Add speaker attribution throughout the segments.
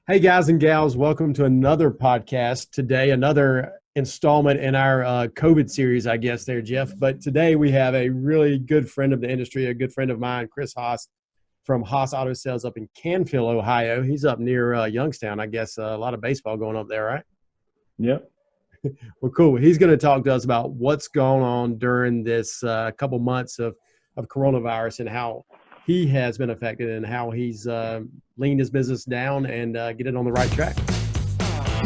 Speaker 1: Hey, guys and gals, welcome to another podcast today, another installment in our COVID series, I guess, there, Jeff. But today we have a really good friend of the industry, a good friend of mine, Chris Haus from Haus Auto Sales up in Canfield, Ohio. He's up near Youngstown, I guess. A lot of baseball going up there, right?
Speaker 2: Yep.
Speaker 1: Well, cool. He's going to talk to us about what's going on during this couple months of coronavirus and how he has been affected and how he's leaned his business down and get it on the right track.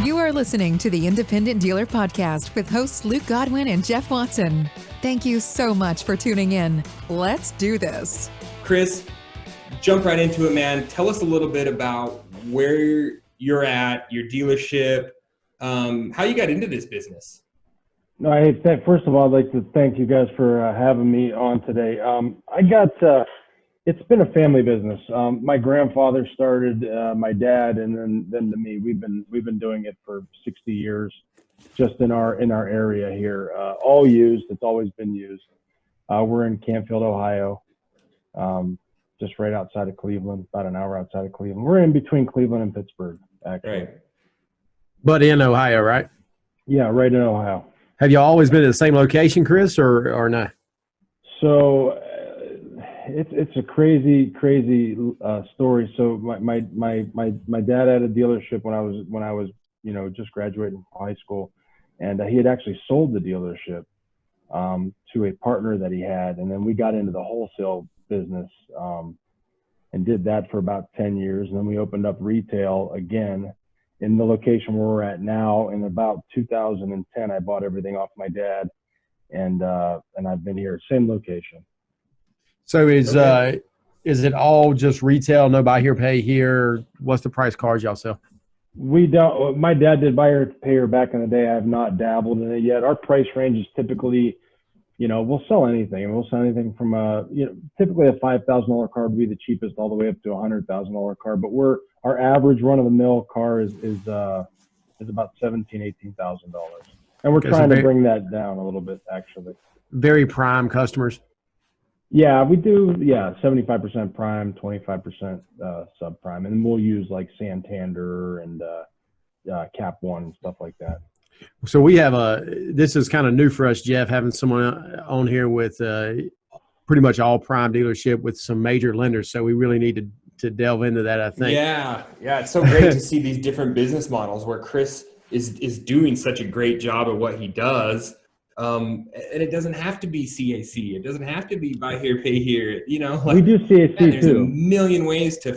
Speaker 3: You are listening to the Independent Dealer Podcast with hosts Luke Godwin and Jeff Watson. Thank you so much for tuning in. Let's do this.
Speaker 4: Chris, jump right into it, man. Tell us a little bit about where you're at, your dealership, how you got into this business.
Speaker 2: First of all, I'd like to thank you guys for having me on today. It's been a family business. My grandfather started, my dad, and then to me. We've been doing it for 60 years, just in our area here. All used. It's always been used. We're in Canfield, Ohio, just right outside of Cleveland, about an hour outside of Cleveland. We're in between Cleveland and Pittsburgh, actually.
Speaker 4: Right.
Speaker 1: But in Ohio, right?
Speaker 2: Yeah, right in Ohio.
Speaker 1: Have you always been at the same location, Chris, or not?
Speaker 2: So it's a crazy story. So my dad had a dealership when I was just graduating from high school, and he had actually sold the dealership to a partner that he had, and then we got into the wholesale business and did that for about 10 years, and then we opened up retail again in the location where we're at now. In about 2010, I bought everything off my dad, and I've been here, same location.
Speaker 1: So is it all just retail, no buy here, pay here? What's the price cars y'all sell?
Speaker 2: We don't. My dad did buy her, pay her back in the day. I have not dabbled in it yet. Our price range is typically, we'll sell anything. We'll sell anything from typically a $5,000 car would be the cheapest, all the way up to a $100,000 car. But our average run-of-the-mill car is about $17,000-$18,000, and we're trying to bring that down a little bit, actually.
Speaker 1: Very prime customers.
Speaker 2: Yeah, we do. Yeah, 75% prime, 25% subprime, and we'll use like Santander and Cap One and stuff like that.
Speaker 1: So we have this is kind of new for us, Jeff, having someone on here with pretty much all prime dealership with some major lenders. So we really need to delve into that, I think.
Speaker 4: Yeah. It's so great to see these different business models where Chris is doing such a great job at what he does. And it doesn't have to be CAC. It doesn't have to be buy here, pay here.
Speaker 2: We do CAC too.
Speaker 4: There's a million ways to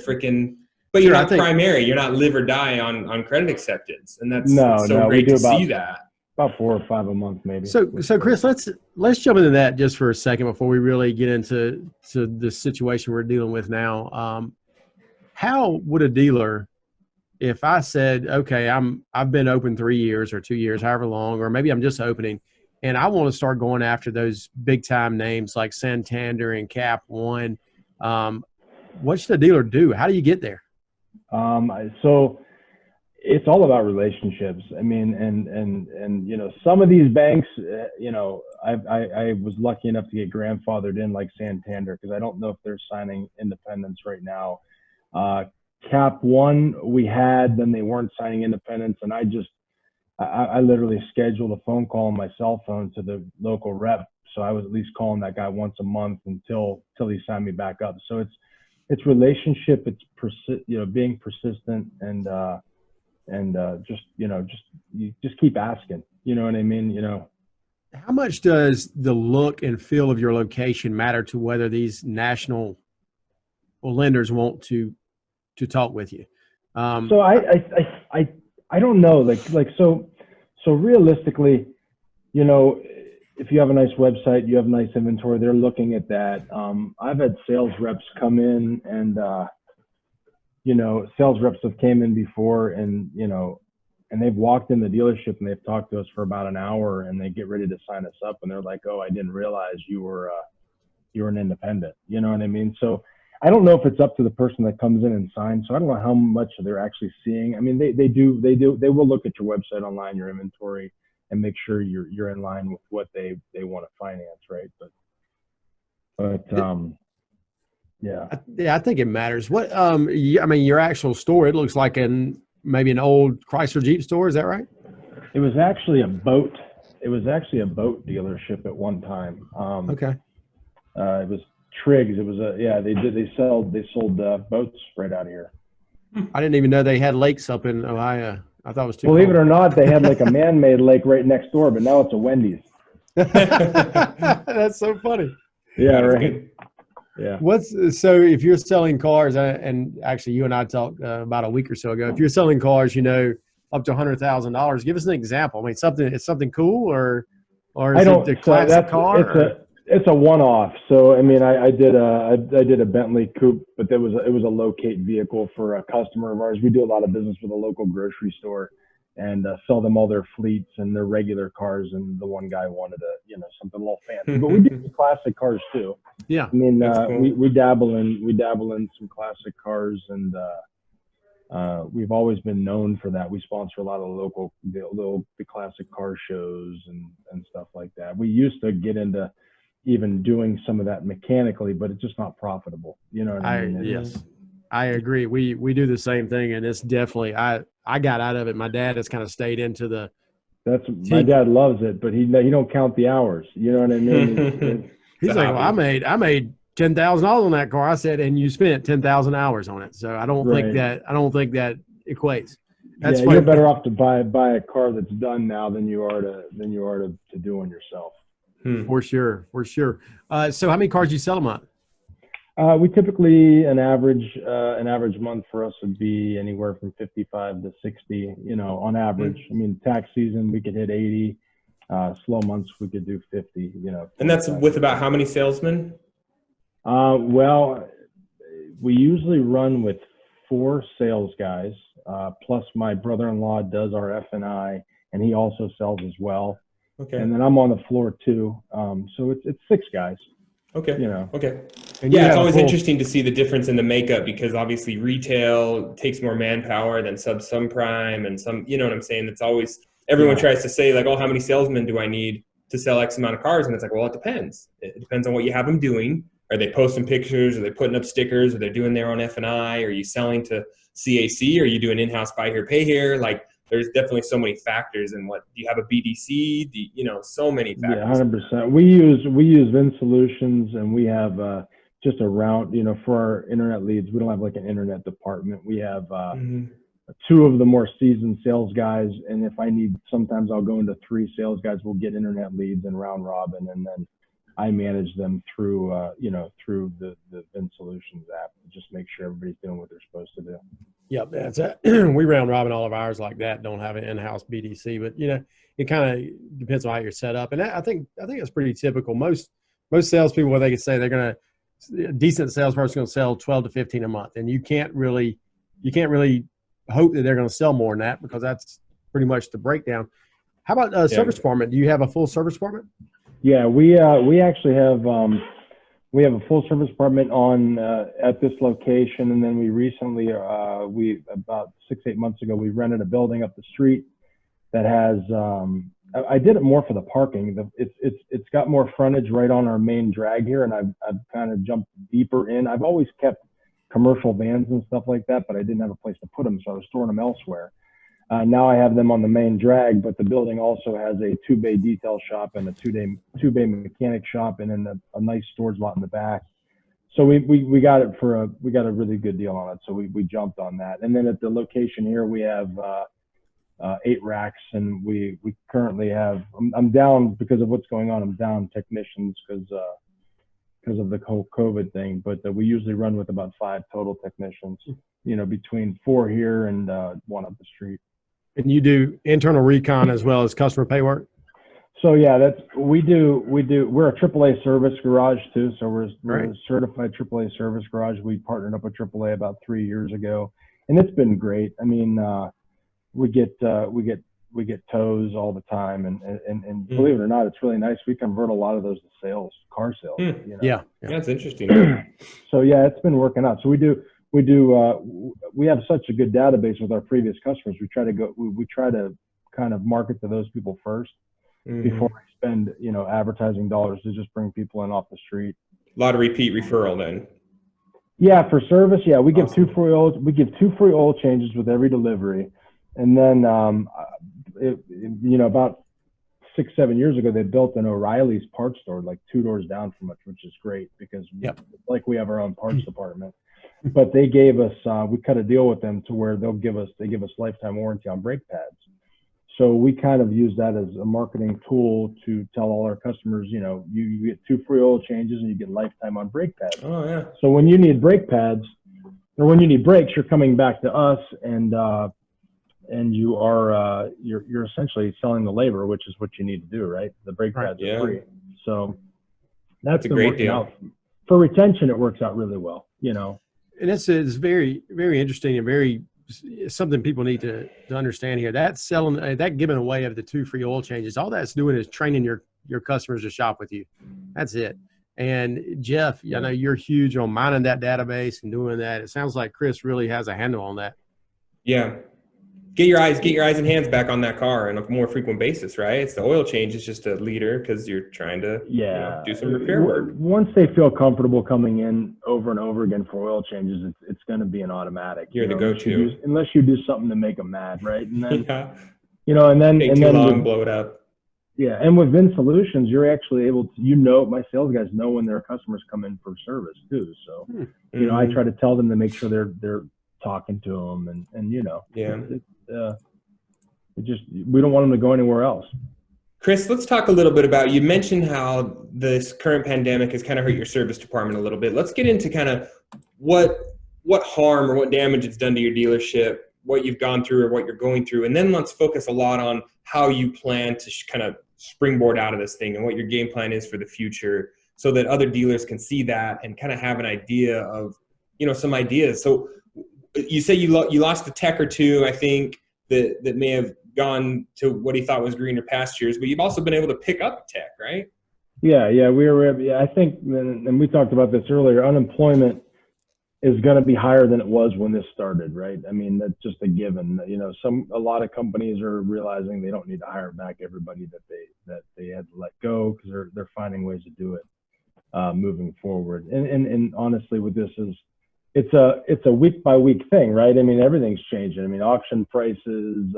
Speaker 4: but you're not primary. You're not live or die on credit acceptance, and that's so great to see that.
Speaker 2: About 4 or 5 a month, maybe.
Speaker 1: So Chris, let's jump into that just for a second before we really get into the situation we're dealing with now. How would a dealer, if I said, okay, I've been open 3 years or 2 years, however long, or maybe I'm just opening, and I want to start going after those big time names like Santander and Cap One, what should a dealer do? How do you get there?
Speaker 2: So it's all about relationships. I mean, and some of these banks, I was lucky enough to get grandfathered in like Santander, because I don't know if they're signing independents right now. Cap One we had, then they weren't signing independents, and I literally scheduled a phone call on my cell phone to the local rep. So I was at least calling that guy once a month until he signed me back up. So it's relationship. It's being persistent and just keep asking. You know what I mean?
Speaker 1: How much does the look and feel of your location matter to whether these national lenders want to talk with you?
Speaker 2: So I don't know, so realistically, if you have a nice website, you have nice inventory, they're looking at that. I've had sales reps come in and, sales reps have came in before and they've walked in the dealership and they've talked to us for about an hour and they get ready to sign us up and they're like, oh, I didn't realize you were an independent. You know what I mean? So I don't know if it's up to the person that comes in and signs. So I don't know how much they're actually seeing. I mean, they will look at your website online, your inventory, and make sure you're in line with what they want to finance, right? But Yeah.
Speaker 1: Yeah, I think it matters. What I mean, your actual store, it looks like maybe an old Chrysler Jeep store. Is that right?
Speaker 2: It was actually a boat. It was actually a boat dealership at one time.
Speaker 1: Okay.
Speaker 2: It was Triggs. It was they sold boats right out of here.
Speaker 1: I didn't even know they had lakes up in Ohio. I thought it was too
Speaker 2: Believe
Speaker 1: cold.
Speaker 2: it or not, they had like a man-made lake right next door, but now it's a Wendy's.
Speaker 1: That's so funny.
Speaker 2: Yeah,
Speaker 4: That's
Speaker 2: right.
Speaker 4: good.
Speaker 2: Yeah.
Speaker 1: So if you're selling cars, and actually you and I talked about a week or so ago, if you're selling cars, up to $100,000, give us an example. I mean, it's something cool, or is it a classic car?
Speaker 2: It's a one-off. So I mean, I did a Bentley coupe, but it was a locate vehicle for a customer of ours. We do a lot of business with a local grocery store, and sell them all their fleets and their regular cars. And the one guy wanted something a little fancy, but we do classic cars too.
Speaker 1: Yeah,
Speaker 2: I mean,
Speaker 4: cool.
Speaker 2: we dabble in some classic cars, and we've always been known for that. We sponsor a lot of the classic car shows and stuff like that. We used to get into even doing some of that mechanically, but it's just not profitable. You know what I mean?
Speaker 1: Yes, I agree. We do the same thing, and it's definitely I got out of it. My dad has kind of stayed into the.
Speaker 2: My dad loves it, but he don't count the hours. You know what I mean?
Speaker 1: He's like, well, I made $10,000 on that car. I said, and you spent 10,000 hours on it. So I don't think that equates. That's
Speaker 2: you're better off to buy a car that's done now than you are to do one yourself.
Speaker 1: For sure. So how many cars do you sell a month?
Speaker 2: We typically an average month for us would be anywhere from 55 to 60. On average. I mean, tax season we could hit 80. Slow months we could do 50.
Speaker 4: And that's with about how many salesmen?
Speaker 2: Well, we usually run with 4 sales guys. Plus my brother-in-law does our F&I, and he also sells as well.
Speaker 4: Okay.
Speaker 2: And then I'm on the floor too. So it's 6 guys.
Speaker 4: Okay. Okay.
Speaker 1: And
Speaker 4: Yeah, it's always interesting to see the difference in the makeup, because obviously retail takes more manpower than subprime and some, you know what I'm saying? It's always, everyone tries to say like, oh, how many salesmen do I need to sell X amount of cars? And it's like, well, it depends. It depends on what you have them doing. Are they posting pictures? Are they putting up stickers? Are they doing their own F&I? Are you selling to CAC? Are you doing in-house buy here, pay here? Like, there's definitely so many factors. And do you have a BDC? So many factors.
Speaker 2: Yeah, 100%. We use Vin Solutions, and we have just around, for our internet leads. We don't have like an internet department. We have 2 of the more seasoned sales guys, and if I need, sometimes I'll go into 3 sales guys. We'll get internet leads and round robin, and then I manage them through through the Vin Solutions app to just make sure everybody's doing what they're supposed to do.
Speaker 1: Yep, that's it. We round robin all of ours like that. Don't have an in-house BDC, but it kind of depends on how you're set up. And I think it's pretty typical. Most salespeople, what they can say, a decent salesperson going to sell 12 to 15 a month, and you can't really hope that they're going to sell more than that, because that's pretty much the breakdown. How about service department? Do you have a full service department?
Speaker 2: Yeah, we actually have a full service department on at this location, and then we recently about 6-8 months ago we rented a building up the street that has I did it more for the parking. It's got more frontage right on our main drag here, and I've kind of jumped deeper in. I've always kept commercial vans and stuff like that, but I didn't have a place to put them, so I was storing them elsewhere. Now I have them on the main drag, but the building also has a 2-bay detail shop and a 2-bay mechanic shop, and then a nice storage lot in the back. So we got it we got a really good deal on it. So we jumped on that. And then at the location here, we have 8 racks, and we currently have, I'm down because of what's going on. I'm down technicians because of the whole COVID thing, but we usually run with about 5 total technicians, between 4 here and 1 up the street.
Speaker 1: And you do internal recon as well as customer pay work?
Speaker 2: So yeah, we do. We're a AAA service garage too. So we're a certified AAA service garage. We partnered up with AAA about 3 years ago, and it's been great. I mean, we get tows all the time, and believe it or not, it's really nice. We convert a lot of those to car sales.
Speaker 1: Yeah,
Speaker 4: that's interesting.
Speaker 2: So yeah, it's been working out. So we have such a good database with our previous customers. We try to kind of market to those people first before we spend advertising dollars to just bring people in off the street.
Speaker 4: A lot of repeat referral then.
Speaker 2: Yeah, for service, yeah, we give
Speaker 4: Awesome.
Speaker 2: two free oil changes with every delivery, and then about 6-7 years ago they built an O'Reilly's parts store like 2 doors down from us, which is great because
Speaker 1: Yep.
Speaker 2: we have our own parts department. But they gave us we cut a deal with them to where they give us lifetime warranty on brake pads. So we kind of use that as a marketing tool to tell all our customers, you get 2 free oil changes and you get lifetime on brake pads.
Speaker 4: Oh yeah.
Speaker 2: So when you need brake pads or when you need brakes, you're coming back to us and you are you're essentially selling the labor, which is what you need to do, right? The brake pads
Speaker 4: Yeah.
Speaker 2: are free. So
Speaker 4: That's a
Speaker 2: been
Speaker 4: great
Speaker 2: working
Speaker 4: deal.
Speaker 2: out. For retention, it works out really well,
Speaker 1: And it's very, very interesting and very something people need to understand here. That selling, that giving away of the 2 free oil changes, all that's doing is training your customers to shop with you. That's it. And Jeff, I know you're huge on mining that database and doing that. It sounds like Chris really has a handle on that.
Speaker 4: Yeah. Get your eyes and hands back on that car on a more frequent basis, right? It's the oil change is just a leader because you're trying to do some repair work.
Speaker 2: Once they feel comfortable coming in over and over again for oil changes, it's going to be an automatic.
Speaker 4: You're the go-to.
Speaker 2: Unless you do something to make them mad, right? And then
Speaker 4: yeah.
Speaker 2: and then
Speaker 4: Take
Speaker 2: and
Speaker 4: too
Speaker 2: then
Speaker 4: long, blow it up.
Speaker 2: Yeah, and with Vin Solutions, you're actually able to, my sales guys know when their customers come in for service too. So, I try to tell them to make sure they're talking to them, and we don't want them to go anywhere else.
Speaker 4: Chris, let's talk a little bit about, you mentioned how this current pandemic has kind of hurt your service department a little bit. Let's get into kind of what harm or what damage it's done to your dealership, what you've gone through or what you're going through. And then let's focus a lot on how you plan to kind of springboard out of this thing and what your game plan is for the future so that other dealers can see that and kind of have an idea of, some ideas. So you say you lost a tech or two, I think, that may have gone to what he thought was greener pastures, but you've also been able to pick up tech, right?
Speaker 2: Yeah, I think, and we talked about this earlier, unemployment is going to be higher than it was when this started, right? I mean, that's just a given. A lot of companies are realizing they don't need to hire back everybody that they had to let go because they're finding ways to do it moving forward. And honestly, with this it's a week by week thing, right? I mean, everything's changing. I mean, auction prices.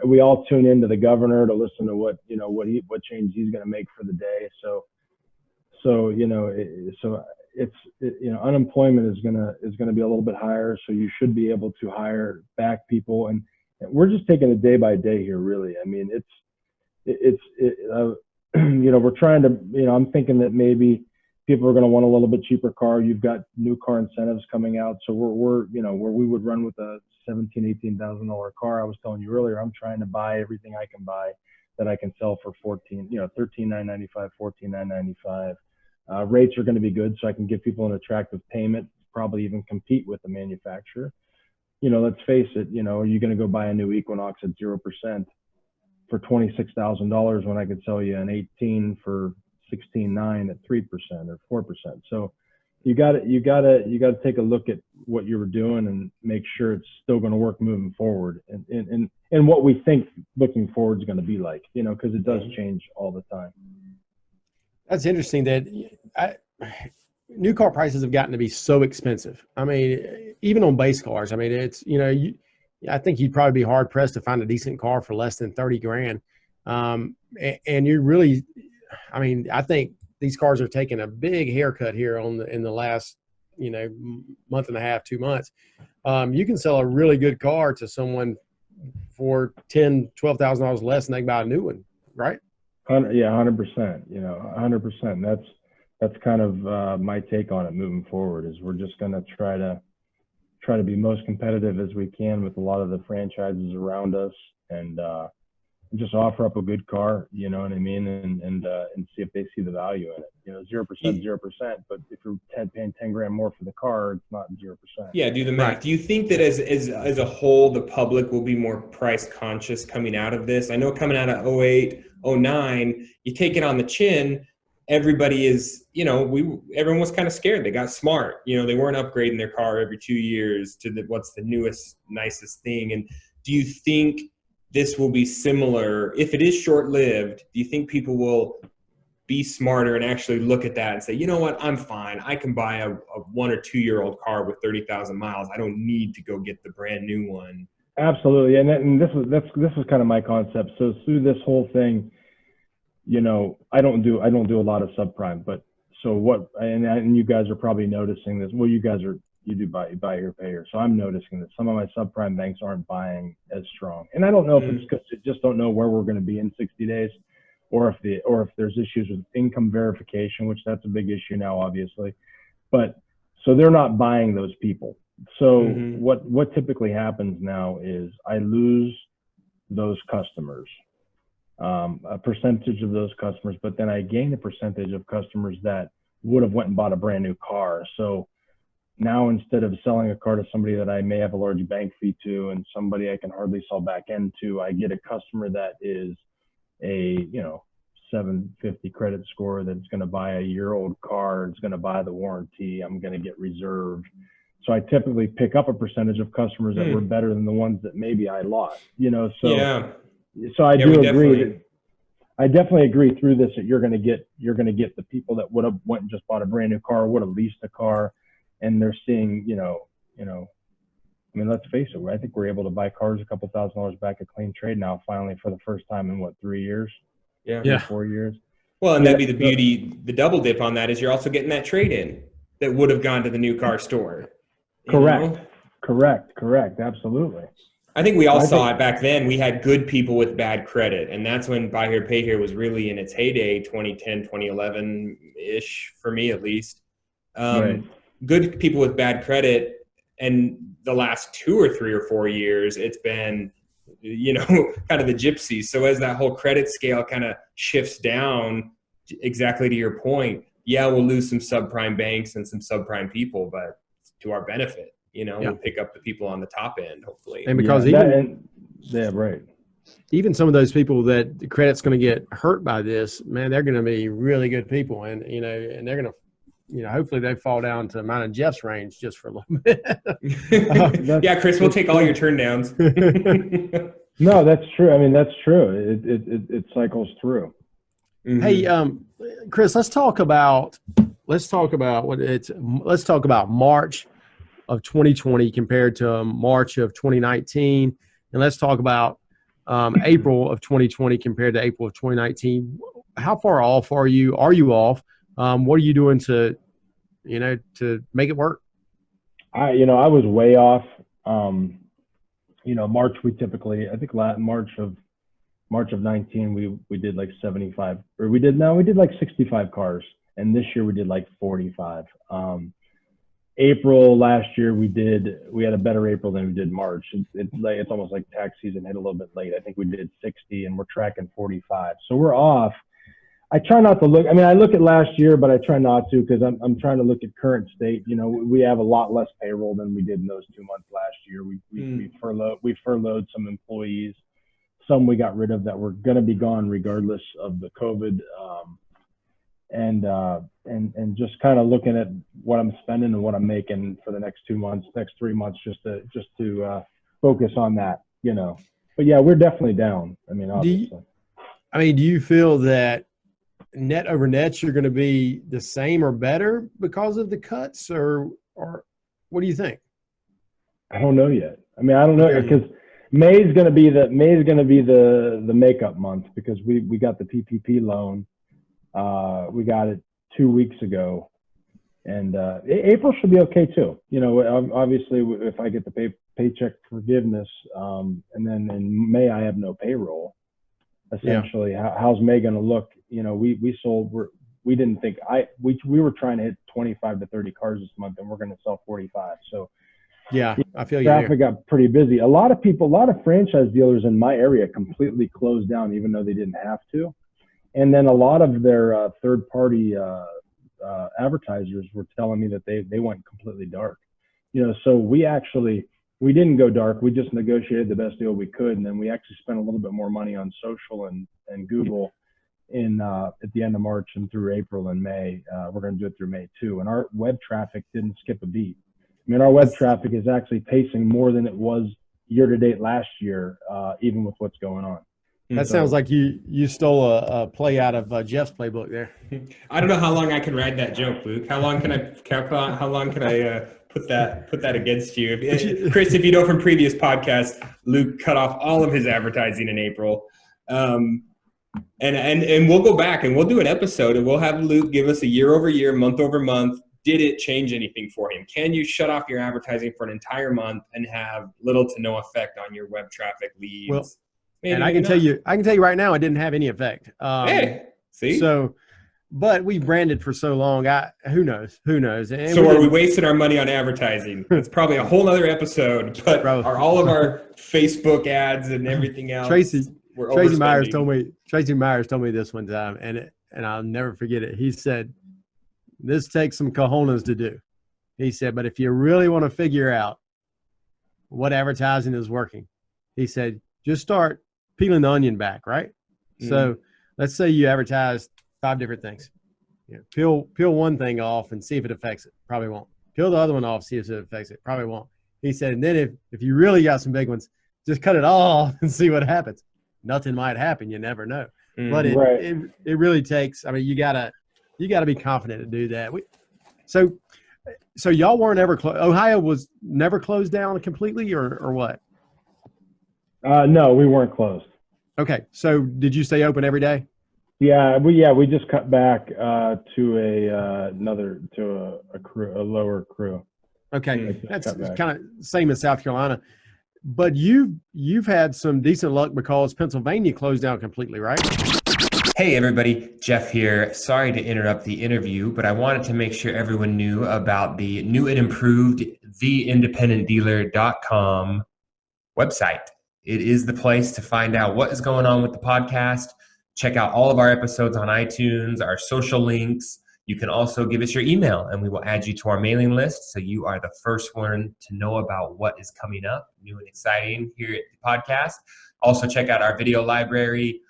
Speaker 2: We all tune into the governor to listen to what change he's going to make for the day. Unemployment is gonna be a little bit higher, so you should be able to hire back people, and we're just taking it day by day here, really. I mean, we're trying to, I'm thinking that maybe people are going to want a little bit cheaper car. You've got new car incentives coming out, so we're where we would run with a $17,000-$18,000 car. I was telling you earlier, I'm trying to buy everything I can buy that I can sell for $13,995, $14,995. Rates are going to be good, so I can give people an attractive payment, probably even compete with the manufacturer. Let's face it, are you going to go buy a new Equinox at 0% for $26,000 when I could sell you an 18 for $16,900 at 3% or 4%? So you got to take a look at what you were doing and make sure it's still going to work moving forward, and what we think looking forward is going to be like, because it does change all the time.
Speaker 1: That's interesting that new car prices have gotten to be so expensive. I mean, even on base cars, I mean, it's, I think you'd probably be hard pressed to find a decent car for less than 30 grand. And you really, I mean, I think these cars are taking a big haircut here in the last, month and a half, 2 months. You can sell a really good car to someone for $10,000, $12,000 less than they can buy a new one, right?
Speaker 2: 100%. 100%. That's kind of my take on it moving forward. Is we're just going to try to be most competitive as we can with a lot of the franchises around us, and just offer up a good car. You know what I mean, and see if they see the value in it. 0%, 0%. But if you're paying 10 grand more for the car, it's not 0%.
Speaker 4: Yeah, do the math. Right. Do you think that as a whole, the public will be more price conscious coming out of this? I know coming out of 08, 09, you take it on the chin. Everybody is, everyone was kind of scared. They got smart. They weren't upgrading their car every 2 years to what's the newest, nicest thing. And do you think this will be similar? If it is short-lived, do you think people will be smarter and actually look at that and say, you know what, I'm fine. I can buy a 1 or 2 year old car with 30,000 miles. I don't need to go get the brand new one.
Speaker 2: Absolutely. And this was kind of my concept. So through this whole thing, you know, I don't do a lot of subprime, but so what, and you guys are probably noticing this. Well, you do buy here, pay here. So I'm noticing that some of my subprime banks aren't buying as strong. And I don't know if it's because they just don't know where we're going to be in 60 days. Or if there's issues with income verification, which that's a big issue now, obviously. But so they're not buying those people. So what typically happens now is I lose those customers, a percentage of those customers, but then I gain a percentage of customers that would have went and bought a brand new car. So now instead of selling a car to somebody that I may have a large bank fee to and somebody I can hardly sell back into, I get a customer that is a 750 credit score that's going to buy a year-old car. It's going to buy the warranty. I'm going to get reserved. So I typically pick up a percentage of customers that were better than the ones that maybe I lost. So I do agree. I definitely agree through this that you're going to get the people that would have went and just bought a brand new car, would have leased a car, and they're seeing I mean, let's face it. I think we're able to buy cars a couple $1,000s back at Clean Trade now, finally, for the first time in 3 years?
Speaker 4: Yeah.
Speaker 2: 4 years.
Speaker 4: Well, and that'd be the beauty. The double dip on that is you're also getting that trade in that would have gone to the new car store.
Speaker 2: Correct. Absolutely.
Speaker 4: I think we all saw it back then. We had good people with bad credit, and that's when buy here, pay here was really in its heyday, 2010, 2011-ish, for me at least.
Speaker 2: Right.
Speaker 4: Good people with bad credit. And the last 2 or 3 or 4 years, it's been, kind of the gypsies. So as that whole credit scale kind of shifts down, exactly to your point, we'll lose some subprime banks and some subprime people, but to our benefit, we'll pick up the people on the top end, hopefully.
Speaker 1: And because even some of those people that the credit's going to get hurt by this, man, they're going to be really good people. And, and they're going to, hopefully they fall down to mine and Jeff's range just for a little bit.
Speaker 4: Chris, we'll take all your turn downs.
Speaker 2: No, that's true. I mean, that's true. It cycles through.
Speaker 1: Mm-hmm. Hey, Chris, let's talk about March of 2020 compared to March of 2019, and let's talk about April of 2020 compared to April of 2019. How far off are you? Are you off? What are you doing to make it work?
Speaker 2: I was way off. March, we typically, I think March of 19, we did like 75, or we did like 65 cars. And this year we did like 45. April last year we had a better April than we did March. It's almost like tax season hit a little bit late. I think we did 60 and we're tracking 45. So we're off. I try not to look. I mean, I look at last year, but I try not to because I'm trying to look at current state. We have a lot less payroll than we did in those 2 months last year. We furloughed some employees. Some we got rid of that were going to be gone regardless of the COVID. And just kind of looking at what I'm spending and what I'm making for the next 2 months, next 3 months, just to focus on that. But yeah, we're definitely down. I mean, obviously.
Speaker 1: Do you feel that net over net you're going to be the same or better because of the cuts, or what do you think?
Speaker 2: I don't know yet. I mean, I don't know because May is going to be the makeup month because we got the PPP loan. We got it 2 weeks ago, and April should be okay too. Obviously, if I get the paycheck forgiveness, and then in May I have no payroll. Essentially, how's May going to look? We sold. We didn't think we were trying to hit 25 to 30 cars this month, and we're going to sell 45. So
Speaker 1: I feel you.
Speaker 2: Traffic got pretty busy. A lot of franchise dealers in my area completely closed down, even though they didn't have to. And then a lot of their third-party advertisers were telling me that they went completely dark. So we didn't go dark. We just negotiated the best deal we could, and then we actually spent a little bit more money on social and Google at the end of March and through April and May. We're going to do it through May too. And our web traffic didn't skip a beat. I mean, our web traffic is actually pacing more than it was year to date last year, even with what's going on.
Speaker 1: That
Speaker 2: So-
Speaker 1: sounds like you stole a play out of Jeff's playbook there.
Speaker 4: I don't know how long I can ride that joke, Luke. How long can I put that against you? Chris, if you know from previous podcasts, Luke cut off all of his advertising in April. And we'll go back and we'll do an episode and we'll have Luke give us a year over year, month over month. Did it change anything for him? Can you shut off your advertising for an entire month and have little to no effect on your web traffic leads?
Speaker 1: Well,
Speaker 4: Maybe,
Speaker 1: and I can tell you right now, it didn't have any effect.
Speaker 4: Hey, see?
Speaker 1: So, but we branded for so long. Who knows? And
Speaker 4: So are we wasting our money on advertising? It's probably a whole other episode, but are all of our Facebook ads and everything else? Tracy
Speaker 1: Myers told me this one time, and I'll never forget it. He said, "This takes some cojones to do." He said, "But if you really want to figure out what advertising is working," he said, "just start peeling the onion back, right?" So let's say you advertise 5 different things. Peel one thing off and see if it affects it. Probably won't. Peel the other one off, see if it affects it. Probably won't. He said, and then if you really got some big ones, just cut it all off and see what happens. Nothing might happen. You never know. But it really takes. I mean, you gotta be confident to do that. So y'all weren't ever Ohio was never closed down completely, or what?
Speaker 2: No, we weren't closed.
Speaker 1: Okay. So did you stay open every day?
Speaker 2: Yeah, we just cut back to a lower crew.
Speaker 1: Okay, that's kind of same as South Carolina, but you've had some decent luck because Pennsylvania closed down completely, right?
Speaker 5: Hey everybody, Jeff here. Sorry to interrupt the interview, but I wanted to make sure everyone knew about the new and improved theindependentdealer.com website. It is the place to find out what is going on with the podcast. Check out all of our episodes on iTunes, our social links. You can also give us your email and we will add you to our mailing list so you are the first one to know about what is coming up, new and exciting here at the podcast. Also check out our video library.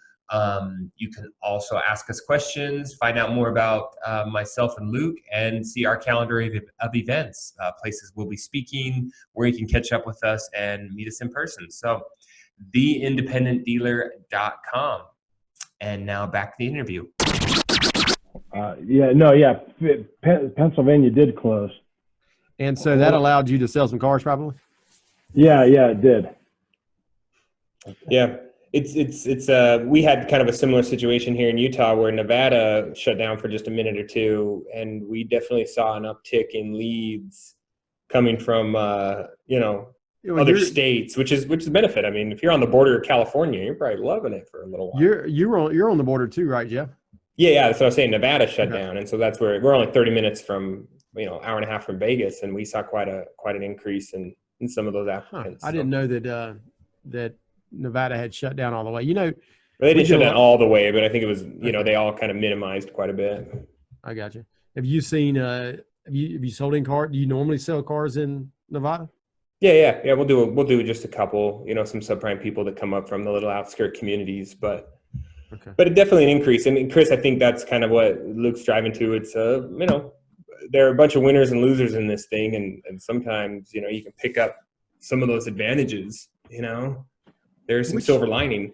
Speaker 5: You can also ask us questions, find out more about myself and Luke, and see our calendar of events, places we'll be speaking, where you can catch up with us and meet us in person. So theindependentdealer.com. And now back to the interview.
Speaker 2: Pennsylvania did close.
Speaker 1: And so that allowed you to sell some cars probably?
Speaker 2: Yeah, it did.
Speaker 4: Yeah. It's we had kind of a similar situation here in Utah where Nevada shut down for just a minute or two, and we definitely saw an uptick in leads coming from other states, which is a benefit. I mean, if you're on the border of California, you're probably loving it for a little while.
Speaker 1: You're on the border too, right, Jeff?
Speaker 4: Yeah. That's what I was saying. Nevada shut down, and so that's where we're only 30 minutes from hour and a half from Vegas, and we saw quite an increase in some of those applicants.
Speaker 1: I didn't know that Nevada had shut down all the way.
Speaker 4: Well, they didn't shut down all the way, but I think it was they all kind of minimized quite a bit.
Speaker 1: I got you. Have you seen? Have you sold in cars? Do you normally sell cars in Nevada?
Speaker 4: Yeah. We'll do just a couple. Some subprime people that come up from the little outskirt communities, but it definitely an increase. And Chris, I think that's kind of what Luke's driving to. It's there are a bunch of winners and losers in this thing, and sometimes you can pick up some of those advantages. There's some silver lining.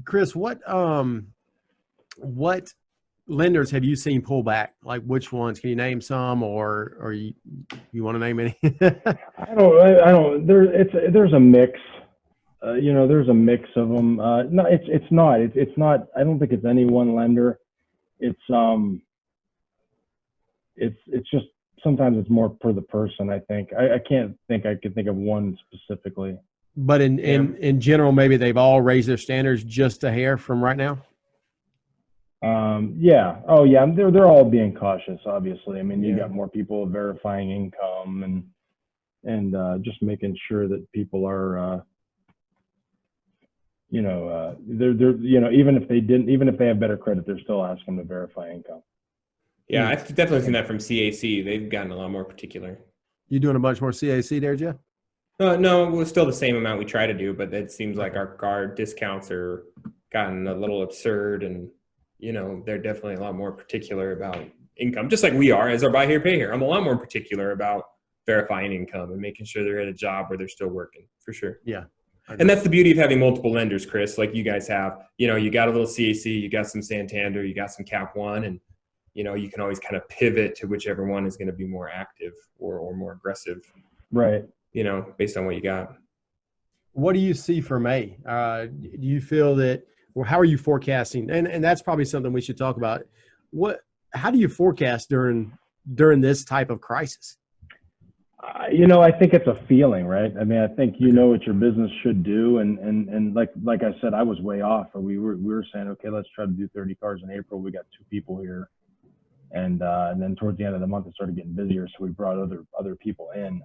Speaker 1: Chris, what lenders have you seen pull back? Like which ones? Can you name some, or you want to name any?
Speaker 2: I don't. There's a mix. There's a mix of them. No, it's not. It's not. I don't think it's any one lender. It's just sometimes it's more per the person. I think. I can't think. I could think of one specifically.
Speaker 1: But in general, maybe they've all raised their standards just a hair from right now.
Speaker 2: Yeah. Oh, yeah. They're all being cautious. Obviously, I mean, you got more people verifying income and just making sure that people are, they're even if they have better credit, they're still asking them to verify income.
Speaker 4: Yeah, I've definitely seen that from CAC. They've gotten a lot more particular.
Speaker 1: You doing a bunch more CAC there, Jeff?
Speaker 4: No, it was still the same amount we try to do, but it seems like our discounts are gotten a little absurd, and they're definitely a lot more particular about income, just like we are as our buy here, pay here. I'm a lot more particular about verifying income and making sure they're at a job where they're still working, for sure.
Speaker 1: Yeah.
Speaker 4: And that's the beauty of having multiple lenders, Chris, like you guys have. You got a little CAC, you got some Santander, you got some Cap One, and you can always kind of pivot to whichever one is going to be more active or more aggressive.
Speaker 2: Right.
Speaker 4: Based on what you got.
Speaker 1: What do you see for May? Do you feel that, or how are you forecasting? And that's probably something we should talk about. How do you forecast during this type of crisis?
Speaker 2: I think it's a feeling, right? I mean, I think what your business should do, and like I said, I was way off. We were saying, okay, let's try to do 30 cars in April. We got 2 people here, and then towards the end of the month, it started getting busier, so we brought other people in.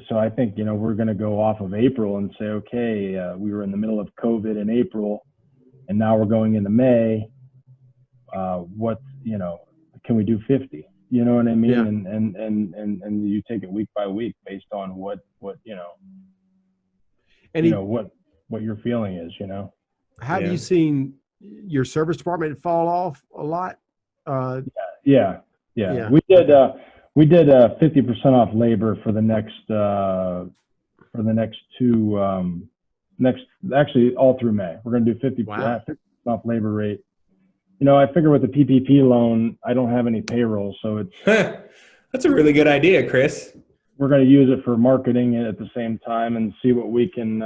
Speaker 2: So I think we're going to go off of April and say, okay, we were in the middle of COVID in April, and now we're going into May. Can we do 50? You know what I mean?
Speaker 1: Yeah.
Speaker 2: And you take it week by week based on what what your feeling is.
Speaker 1: Have you seen your service department fall off a lot?
Speaker 2: Yeah. We did 50% off labor for the next 2 actually all through May. We're going to do 50% off labor rate. I figure with the PPP loan, I don't have any payroll, so it's
Speaker 4: that's a really good idea, Chris.
Speaker 2: We're going to use it for marketing at the same time and see what we can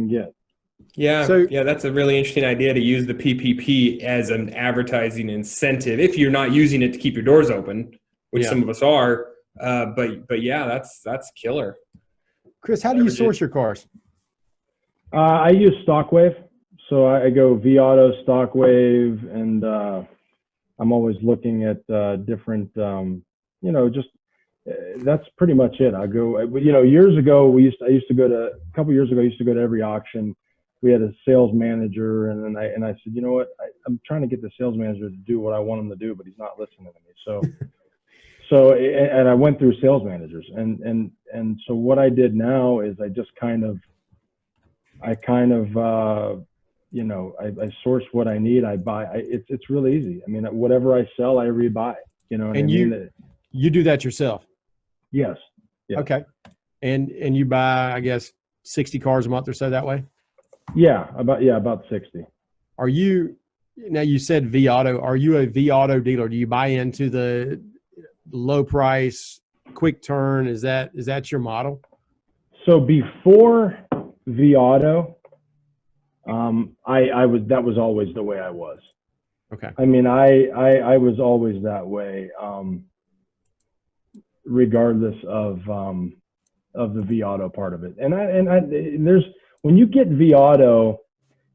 Speaker 2: get.
Speaker 4: Yeah, that's a really interesting idea to use the PPP as an advertising incentive if you're not using it to keep your doors open, which some of us are. But yeah, that's killer.
Speaker 1: Chris, how do you source your cars?
Speaker 2: I use StockWave. So I go vAuto, StockWave, and I'm always looking at different, that's pretty much it. I go, years ago, I used to go to every auction. We had a sales manager, and then I said, you know what, I'm trying to get the sales manager to do what I want him to do, but he's not listening to me. So and I went through sales managers, and so what I did now is I source what I need. I buy. It's really easy. I mean, whatever I sell, I rebuy. You know what I mean?
Speaker 1: You do that yourself?
Speaker 2: Yes. Yeah.
Speaker 1: Okay. And you buy, I guess, 60 cars a month or so that way?
Speaker 2: Yeah, about 60.
Speaker 1: Are you? Now you said vAuto. Are you a vAuto dealer? Do you buy into the low price, quick turn? Is that your model?
Speaker 2: So before vAuto, that was always the way I was.
Speaker 1: Okay.
Speaker 2: I mean, I was always that way, regardless of the vAuto part of it. And there's, when you get vAuto,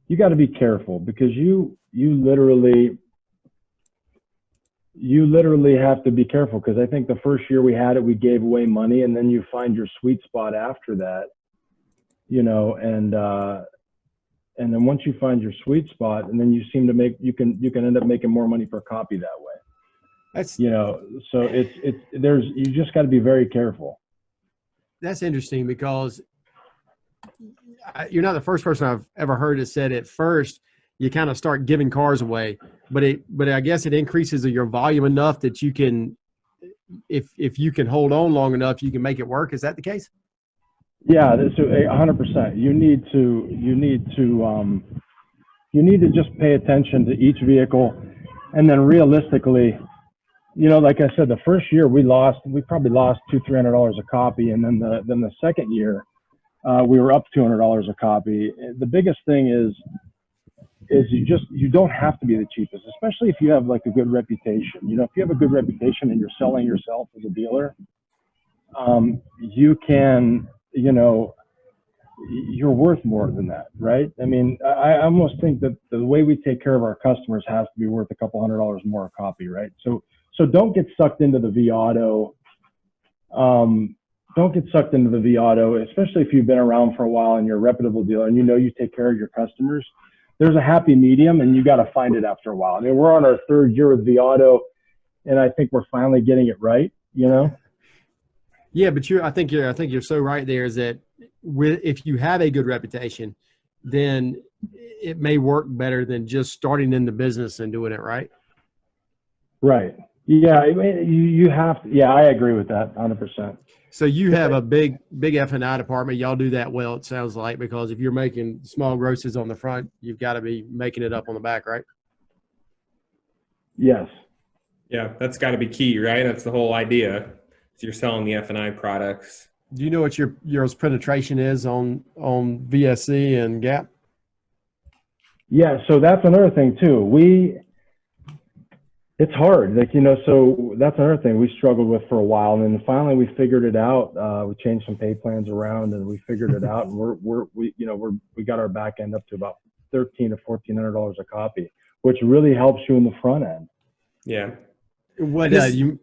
Speaker 2: you got to be careful because you literally have to be careful, because I think the first year we had it, we gave away money, and then you find your sweet spot after that, and then once you find your sweet spot, and then you seem to you can end up making more money per copy that way.
Speaker 1: That's,
Speaker 2: so you just got to be very careful.
Speaker 1: That's interesting, because you're not the first person I've ever heard that said at first you kind of start giving cars away, but I guess it increases your volume enough that you can, if you can hold on long enough, you can make it work. Is that the case?
Speaker 2: Yeah, 100%. You need to just pay attention to each vehicle, and then realistically, like I said, the first year we probably lost $200-300 a copy, and then the second year we were up $200 a copy. The biggest thing is you don't have to be the cheapest, especially if you have like a good reputation. If you have a good reputation and you're selling yourself as a dealer, you can, you're worth more than that, right? I mean, I almost think that the way we take care of our customers has to be worth a couple $100 more a copy, right? So don't get sucked into the vAuto. Don't get sucked into the vAuto, especially if you've been around for a while and you're a reputable dealer and you take care of your customers. There's a happy medium, and you got to find it after a while. I mean, we're on our 3rd year with vAuto, and I think we're finally getting it right.
Speaker 1: Yeah, but I think you're so right there, is that if you have a good reputation, then it may work better than just starting in the business and doing it right.
Speaker 2: Right. Yeah, you have to. Yeah, I agree with that 100%.
Speaker 1: So you have a big F&I department. Y'all do that well, it sounds like, because if you're making small grosses on the front, you've got to be making it up on the back, right?
Speaker 2: Yes.
Speaker 4: Yeah, that's got to be key, right? That's the whole idea. If you're selling the F&I products.
Speaker 1: Do you know what your penetration is on VSC and Gap?
Speaker 2: Yeah. So that's another thing too. It's hard, like, so that's another thing we struggled with for a while. And then finally we figured it out. We changed some pay plans around and we figured it out. And we got our back end up to about $1,300 to $1,400 a copy, which really helps you in the front end.
Speaker 4: Yeah.
Speaker 1: What do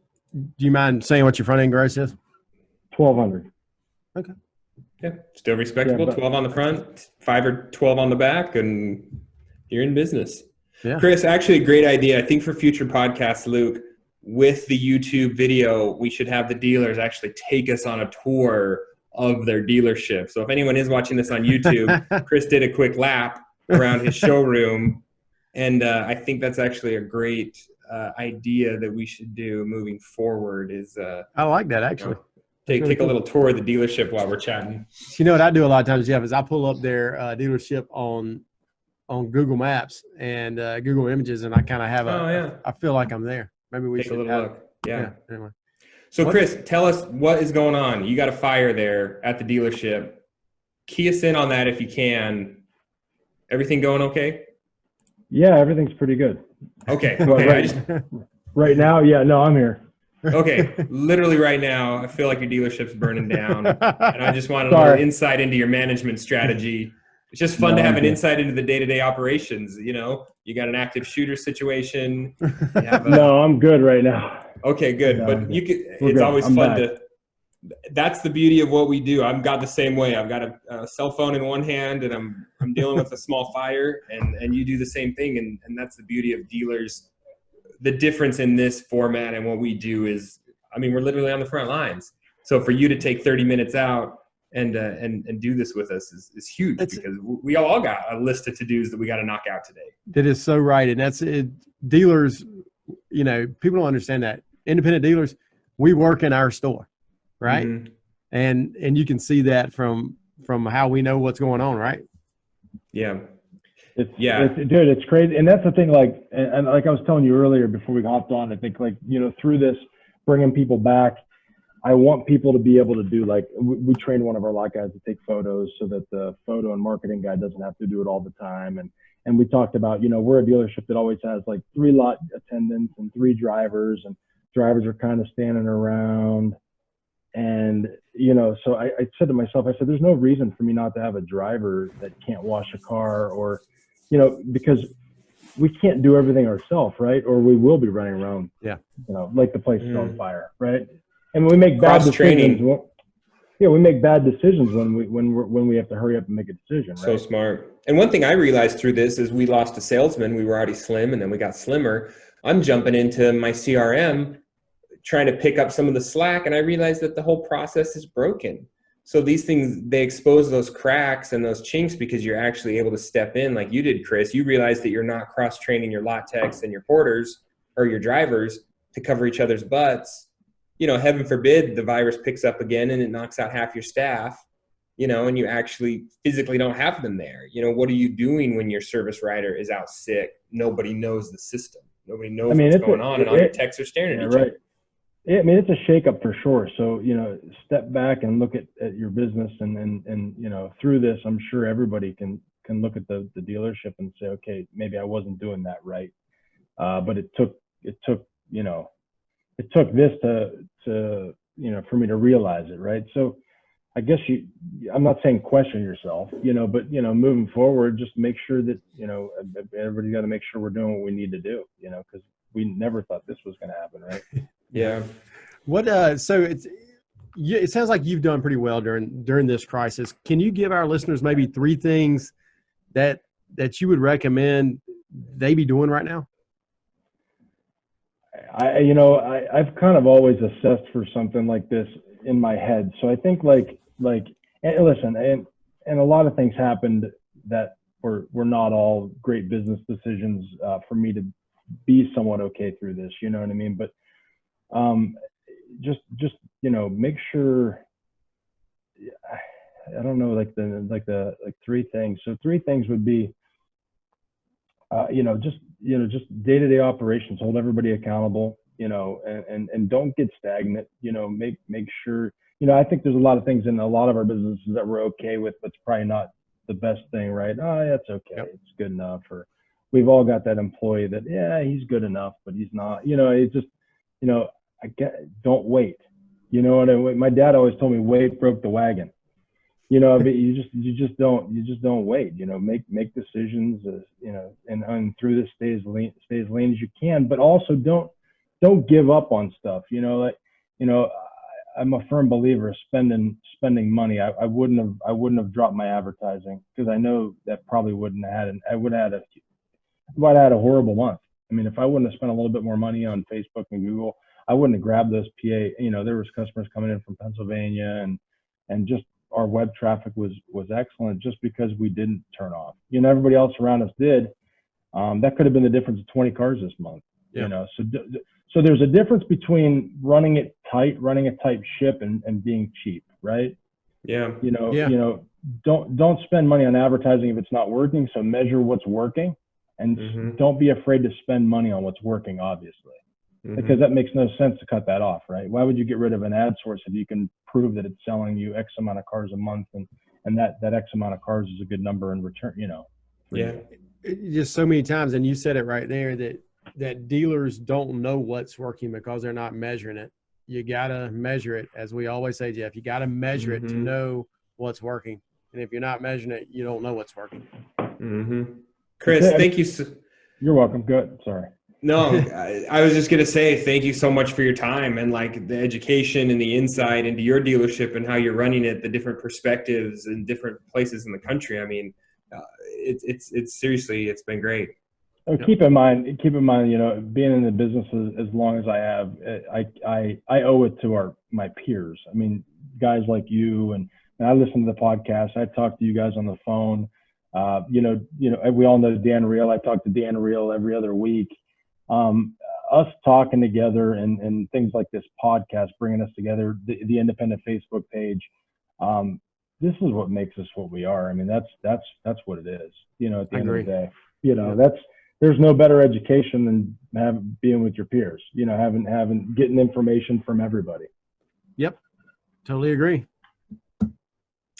Speaker 1: you mind saying what your front end gross is?
Speaker 2: 1,200.
Speaker 1: Okay.
Speaker 4: Yeah, still respectable.
Speaker 2: Yeah,
Speaker 4: 12 on the front, 5 or 12 on the back, and you're in business.
Speaker 1: Yeah.
Speaker 4: Chris, actually a great idea. I think for future podcasts, Luke, with the YouTube video, we should have the dealers actually take us on a tour of their dealership. So if anyone is watching this on YouTube, Chris did a quick lap around his showroom. And I think that's actually a great idea that we should do moving forward is
Speaker 1: I like that, actually.
Speaker 4: Take a little tour of the dealership while we're chatting.
Speaker 1: You know what I do a lot of times, Jeff, is I pull up their dealership on Google Maps and Google Images, and I kind of have I feel like I'm there. Maybe we
Speaker 4: take a
Speaker 1: should
Speaker 4: little look. Yeah.
Speaker 1: Anyway.
Speaker 4: So Chris, tell us what is going on. You got a fire there at the dealership. Key us in on that if you can. Everything going okay?
Speaker 2: Yeah, everything's pretty good.
Speaker 4: Okay.
Speaker 2: Right now, yeah, no, I'm here.
Speaker 4: Okay, literally right now, I feel like your dealership's burning down, and I just wanted a little insight into your management strategy. It's just fun to have an insight into the day-to-day operations. You got an active shooter situation.
Speaker 2: No, I'm good right now.
Speaker 4: Okay, good.
Speaker 2: No,
Speaker 4: but it's always fun to. That's the beauty of what we do. I've got the same way. I've got a cell phone in one hand, and I'm dealing with a small fire, and you do the same thing, and that's the beauty of dealers. The difference in this format and what we do is, we're literally on the front lines. So for you to take 30 minutes out and do this with us is huge because we all got a list of to-dos that we got to knock out today.
Speaker 1: That is so right. And that's it. Dealers, people don't understand that. Independent dealers, we work in our store, right? Mm-hmm. And you can see that from how we know what's going on, right?
Speaker 4: Yeah.
Speaker 2: It's crazy. And that's the thing, and like I was telling you earlier before we hopped on, I think through this, bringing people back, I want people to be able to do, we train one of our lot guys to take photos so that the photo and marketing guy doesn't have to do it all the time. And we talked about, we're a dealership that always has 3 lot attendants and 3 drivers, and drivers are kind of standing around. And, so I said to myself, there's no reason for me not to have a driver that can't wash a car or, because we can't do everything ourselves, right? Or we will be running around, like the place is on fire, right? And we make bad decisions. We make bad decisions when we have to hurry up and make a decision, right?
Speaker 4: So smart. And one thing I realized through this is we lost a salesman. We were already slim, and then we got slimmer. I'm jumping into my CRM, trying to pick up some of the slack, and I realized that the whole process is broken. So these things, they expose those cracks and those chinks because you're actually able to step in like you did, Chris. You realize that you're not cross-training your lot techs and your porters or your drivers to cover each other's butts. Heaven forbid the virus picks up again and it knocks out half your staff, and you actually physically don't have them there. What are you doing when your service rider is out sick? Nobody knows the system. Nobody knows what's going on, and all your techs are staring at each other.
Speaker 2: It's a shakeup for sure. So, step back and look at your business and through this, I'm sure everybody can look at the dealership and say, okay, maybe I wasn't doing that right. But it took this to for me to realize it. Right. So I guess I'm not saying question yourself, but, moving forward, just make sure that, everybody's got to make sure we're doing what we need to do, because we never thought this was going to happen. Right.
Speaker 4: Yeah.
Speaker 1: So it sounds like you've done pretty well during this crisis. Can you give our listeners maybe 3 things that you would recommend they be doing right now?
Speaker 2: I've kind of always assessed for something like this in my head. So I think and listen, and a lot of things happened that were not all great business decisions for me to be somewhat okay through this. You know what I mean? But just make sure. I don't know, like three things. So three things would be, just day-to-day operations, hold everybody accountable, and don't get stagnant, make sure, I think there's a lot of things in a lot of our businesses that we're okay with, but it's probably not the best thing, right? Oh, that's okay.
Speaker 1: Yep.
Speaker 2: It's good enough. Or we've all got that employee that, yeah, he's good enough, but he's not, it's just, don't wait. My dad always told me, wait broke the wagon. But you just don't wait. Make decisions. And through this stay as lean as you can. But also don't give up on stuff. I'm a firm believer of spending money. I wouldn't have dropped my advertising, because I know that probably wouldn't have had. I would have had a horrible month. I mean, if I wouldn't have spent a little bit more money on Facebook and Google, I wouldn't have grabbed those PA. There was customers coming in from Pennsylvania, and just our web traffic was excellent, just because we didn't turn off. Everybody else around us did. That could have been the difference of 20 cars this month.
Speaker 1: Yeah.
Speaker 2: So there's a difference between running a tight ship and being cheap, right?
Speaker 4: Yeah.
Speaker 2: Don't spend money on advertising if it's not working. So measure what's working, and don't be afraid to spend money on what's working, obviously. Because that makes no sense to cut that off, right? Why would you get rid of an ad source if you can prove that it's selling you X amount of cars a month, and that X amount of cars is a good number in return,
Speaker 4: Yeah.
Speaker 1: Just so many times, and you said it right there, that dealers don't know what's working because they're not measuring it. You got to measure it. As we always say, Jeff, you got to measure it to know what's working. And if you're not measuring it, you don't know what's working.
Speaker 4: Chris, thank you.
Speaker 2: You're welcome. Good. Sorry.
Speaker 4: No, I was just going to say thank you so much for your time and like the education and the insight into your dealership and how you're running it, the different perspectives in different places in the country. I mean, it's seriously, it's been great.
Speaker 2: Keep in mind, being in the business as long as I have, I owe it to my peers. I mean, guys like you, and I listen to the podcast. I talk to you guys on the phone. We all know Dan Reel. I talk to Dan Reel every other week. Us talking together and things like this podcast, bringing us together, the independent Facebook page. This is what makes us what we are. I mean, that's what it is. At the end of the day, there's no better education than being with your peers. Getting information from everybody.
Speaker 1: Yep, totally agree.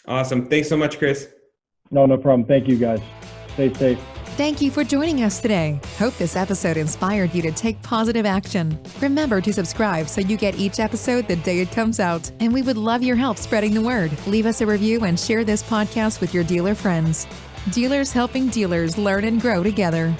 Speaker 4: Awesome. Thanks so much, Chris.
Speaker 2: No problem. Thank you, guys. Stay safe.
Speaker 3: Thank you for joining us today. Hope this episode inspired you to take positive action. Remember to subscribe so you get each episode the day it comes out. And we would love your help spreading the word. Leave us a review and share this podcast with your dealer friends. Dealers helping dealers learn and grow together.